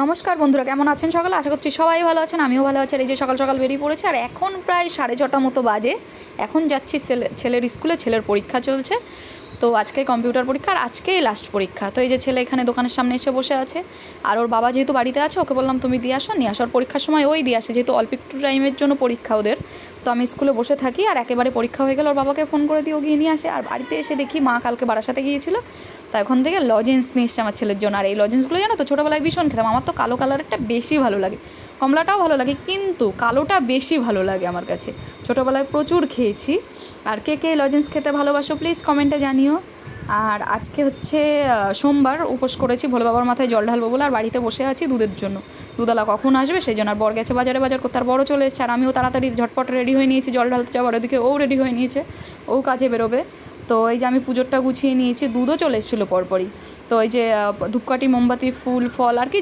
নমস্কার বন্ধুরা, কেমন আছেন সকালে? আশা করছি সবাই ভালো আছেন, আমিও ভালো আছি। আর এই যে সকাল সকাল বেরিয়ে পড়েছে, আর এখন প্রায় 6:30 মতো বাজে। এখন যাচ্ছি ছেলের স্কুলে, ছেলের পরীক্ষা চলছে। তো আজকে কম্পিউটার পরীক্ষা, আর আজকেই লাস্ট পরীক্ষা। তো এই যে ছেলে এখানে দোকানের সামনে এসে বসে আছে, আর ওর বাবা যেহেতু বাড়িতে আছে, ওকে বললাম তুমি দিয়ে আসো। নিয়ে আসার পরীক্ষার সময় ওই দিয়ে আসে, যেহেতু অল্প একটু টাইমের জন্য পরীক্ষা ওদের। তো আমি স্কুলে বসে থাকি, আর একেবারে পরীক্ষা হয়ে গেলে ওর বাবাকে ফোন করে দিয়ে ও গিয়ে নিয়ে আসে। আর বাড়িতে এসে দেখি মা কালকে বারাসাতে গিয়েছিল, তা এখন থেকে লজেন্স নিয়ে এসছে আমার ছেলের জন্য। আর এই লজেন্সগুলো জানো তো, ছোটোবেলায় ভীষণ খেতাম। আমার তো কালো কালারেরটা বেশি ভালো লাগে, কমলাটাও ভালো লাগে, কিন্তু কালোটা বেশি ভালো লাগে আমার কাছে। ছোটোবেলায় প্রচুর খেয়েছি। আর কে কে লজেন্স খেতে ভালোবাসো প্লিজ কমেন্টে জানিও। আর আজকে হচ্ছে সোমবার, উপোস করেছি ভোলে বাবার মাথায় জল ঢালবো বলে। আর বাড়িতে বসে আছি দুধের জন্য, দুধওয়ালা কখন আসবে সেই জন্য। আর বর গেছে বাজারে বাজার করতে, আর বড় চলে এসেছে। আর আমিও তাড়াতাড়ি ঝটপট রেডি হয়ে নিয়েছি জল ঢালতে যাওয়ার, ওদিকে ও রেডি হয়ে নিয়েছে, ও কাজে বেরোবে। তো এই যে আমি পুজোরটা গুছিয়ে নিয়েছি, দুধও চলে এসেছিলো পরপরই। তো এই যে ধূপকাঠি, মোমবাতি, ফুল ফল আর কি